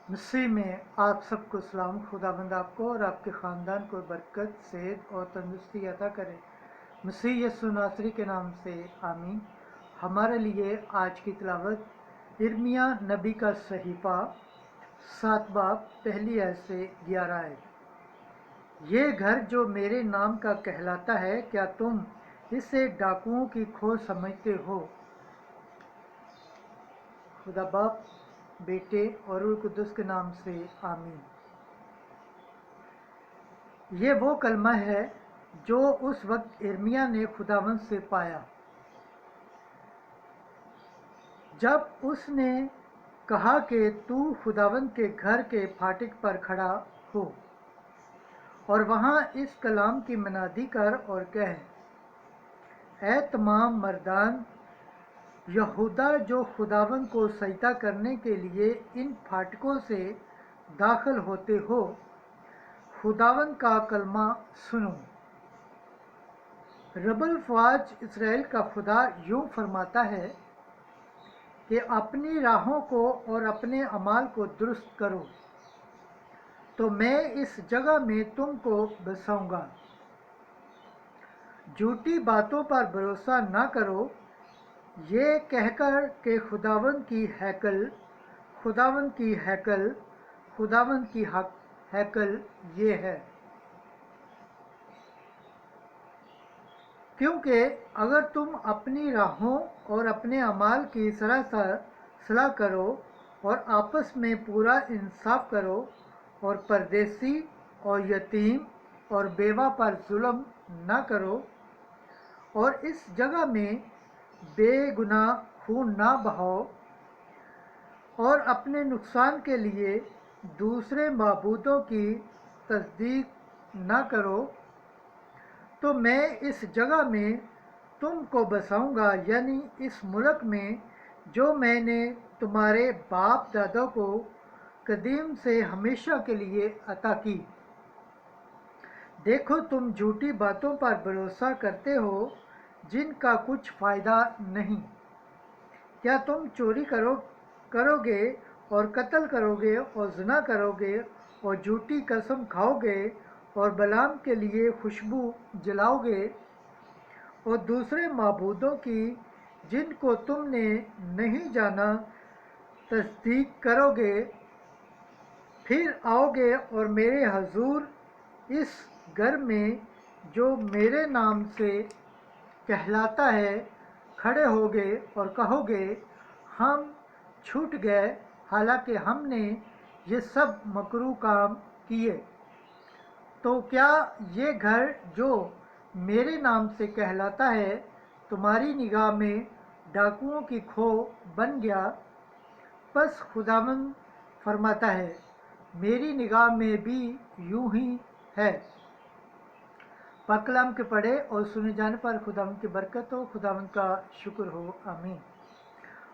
मसीह में आप सबको सलाम। खुदाबंद आपको और आपके ख़ानदान को बरकत, सेहत और तंदुरुस्ती अता करे। मसीह यीशु नासरी के नाम से आमीन। हमारे लिए आज की तिलावत यिर्मयाह नबी का सहीफ़ा 7 बाब पहली आयत से 11 आयत। ये घर जो मेरे नाम का कहलाता है, क्या तुम इसे डाकुओं की खोज समझते हो? खुदा बाप, बेटे और रूह कुद्दुस के नाम से आमीन। ये वो कलमा है जो उस वक्त यिर्मयाह ने खुदावंद से पाया जब उसने कहा कि तू खुदावंद के घर के फाटक पर खड़ा हो और वहाँ इस कलाम की मनादी कर और कह, ऐ तमाम मर्दान यहूदा जो खुदावंद को सजदा करने के लिए इन फाटकों से दाखिल होते हो, खुदावंद का कलमा सुनो। रब्बुल फ़वाज इसराइल का खुदा यूँ फरमाता है कि अपनी राहों को और अपने अमाल को दुरुस्त करो, तो मैं इस जगह में तुमको बसाऊंगा। झूठी बातों पर भरोसा ना करो, ये कहकर कि खुदावंद की हैकल, खुदावंद की हैकल, खुदावंद की हैकल ये है। क्योंकि अगर तुम अपनी राहों और अपने अमाल की सलाह करो और आपस में पूरा इंसाफ करो और परदेसी और यतीम और बेवा पर जुल्म ना करो और इस जगह में बेगुनाह खून ना बहाओ और अपने नुकसान के लिए दूसरे माबूदों की तस्दीक ना करो, तो मैं इस जगह में तुमको बसाऊंगा, यानी इस मुल्क में जो मैंने तुम्हारे बाप दादा को कदीम से हमेशा के लिए अता की। देखो, तुम झूठी बातों पर भरोसा करते हो जिनका कुछ फ़ायदा नहीं। क्या तुम चोरी करोगे और कत्ल करोगे और ज़िना करोगे और झूठी कसम खाओगे और बलाम के लिए खुशबू जलाओगे और दूसरे माबूदों की जिनको तुमने नहीं जाना तस्दीक करोगे, फिर आओगे और मेरे हजूर इस घर में जो मेरे नाम से कहलाता है खड़े होगे और कहोगे, हम छूट गए, हालांकि हमने ये सब मकरू काम किए। तो क्या ये घर जो मेरे नाम से कहलाता है तुम्हारी निगाह में डाकुओं की खो बन गया? बस खुदावंद फरमाता है, मेरी निगाह में भी यूं ही है। पाक कलाम के पढ़े और सुने जाने पर खुदावंद की बरकत हो, खुदावंद का शुक्र हो, आमीन।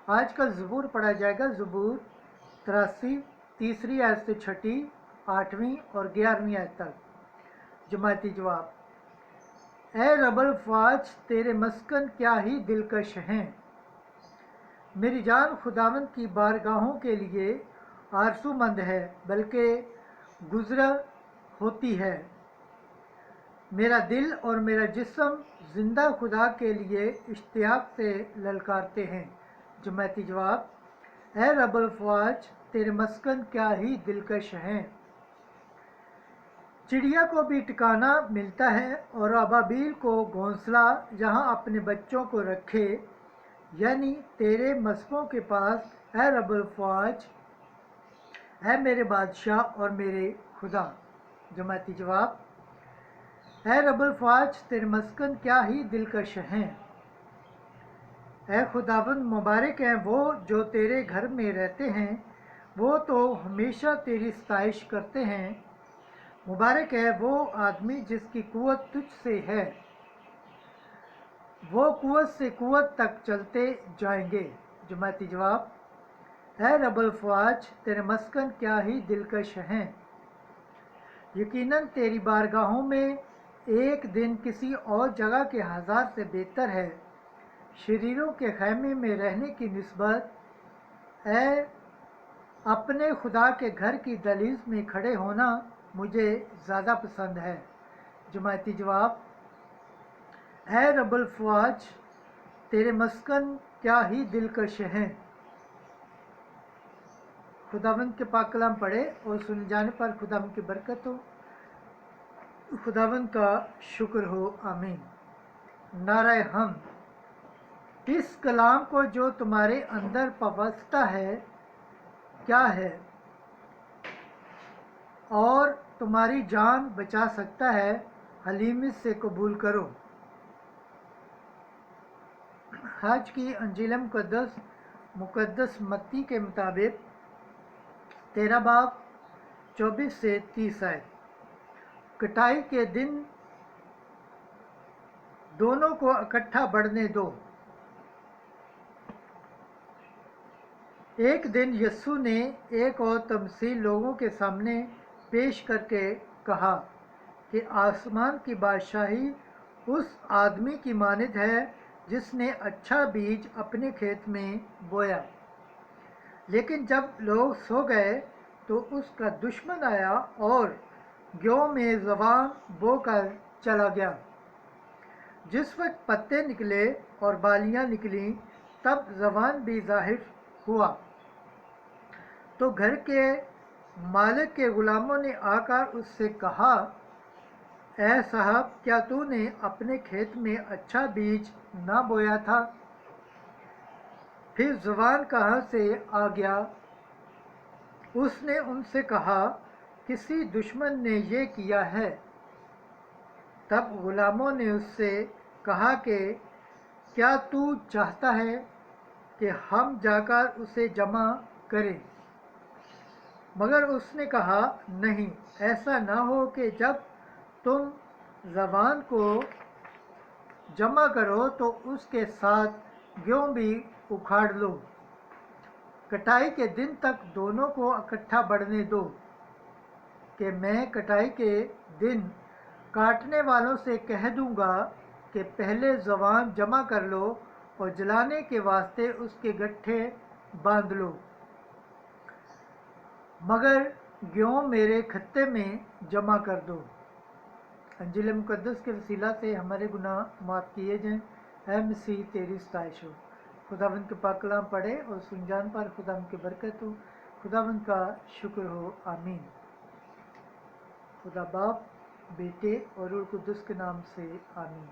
आज का ज़बूर पढ़ा जाएगा, ज़बूर 83 तीसरी आयत से 6ठी, 8वीं और 11वीं आयत तक। जमाती जवाब, ऐ रब्बुल फ़वाज तेरे मस्कन क्या ही दिलकश हैं। मेरी जान खुदावंद की बारगाहों के लिए आरज़ूमंद है, बल्कि गुज़र होती है। मेरा दिल और मेरा जिस्म जिंदा खुदा के लिए इश्तियाक से ललकारते हैं। जमाती जवाब, ऐ रब्बुल फ़वाज तेरे मस्कन क्या ही दिलकश हैं। चिड़िया को भी ठिकाना मिलता है और अबाबील को घोंसला जहाँ अपने बच्चों को रखे, यानी तेरे मस्कों के पास, ऐ रब्बुल फ़वाज, ऐ मेरे बादशाह और मेरे खुदा। जमाती जवाब, ऐ रब्बुल फ़वाज तेरे मस्कन क्या ही दिलकश हैं। ऐ खुदावंद, मुबारक हैं वो जो तेरे घर में रहते हैं, वो तो हमेशा तेरी सताइश करते हैं। मुबारक है वो आदमी जिसकी कुव्वत तुझ से है, वो कुव्वत से कुव्वत तक चलते जाएंगे। जमाती जवाब, ऐ रब्बुल फ़वाज तेरे मस्कन क्या ही दिलकश हैं। यकीनन तेरी बारगाहों में एक दिन किसी और जगह के 1000 से बेहतर है। शरीरों के खैमे में रहने की निस्बत ऐ अपने खुदा के घर की दहलीज में खड़े होना मुझे ज़्यादा पसंद है। जमायती जवाब, ऐ रब्बुल फ़वाज, तेरे मस्कन क्या ही दिलकश हैं। खुदावंद के पाक कलाम पढ़े और सुन जाने पर खुदावंद की बरकत हो, खुदावंद का शुक्र हो, आमीन। नारे हम, इस कलाम को जो तुम्हारे अंदर पवस्ता है क्या है और तुम्हारी जान बचा सकता है, हलीमी से कबूल करो। हज की अंजील मुकद्दस मत्ती के मुताबिक 13 बाब 24 से 30 आए। कटाई के दिन दोनों को इकट्ठा बढ़ने दो। एक दिन यस्सु ने एक और तमसील लोगों के सामने पेश करके कहा कि आसमान की बादशाही उस आदमी की मानद है जिसने अच्छा बीज अपने खेत में बोया। लेकिन जब लोग सो गए तो उसका दुश्मन आया और गेहूं में ज़बान बोकर चला गया। जिस वक्त पत्ते निकले और बालियां निकलीं, तब ज़बान भी ज़ाहिर हुआ। तो घर के मालिक के गुलामों ने आकर उससे कहा, ऐ साहब, क्या तूने अपने खेत में अच्छा बीज ना बोया था? फिर ज़बान कहाँ से आ गया? उसने उनसे कहा, किसी दुश्मन ने ये किया है। तब गुलामों ने उससे कहा कि क्या तू चाहता है कि हम जाकर उसे जमा करें? मगर उसने कहा, नहीं, ऐसा ना हो कि जब तुम ज़बान को जमा करो तो उसके साथ गेहूं भी उखाड़ लो। कटाई के दिन तक दोनों को इकट्ठा बढ़ने दो, कि मैं कटाई के दिन काटने वालों से कह दूंगा कि पहले ज़बान जमा कर लो और जलाने के वास्ते उसके गट्ठे बांध लो, मगर गेहूं मेरे खत्ते में जमा कर दो। अंजील मुकद्दस के वसीला से हमारे गुनाह माफ़ किए जाएं। ऐ मसीह, तेरी सताइश हो। खुदावंद के पाक कलाम पढ़े और सुन जान पर खुदावंद की बरकत हो, खुदावंद का शुक्र हो, आमीन। खुदा बाप, बेटे और रूह कुद्दुस के नाम से, आमीन।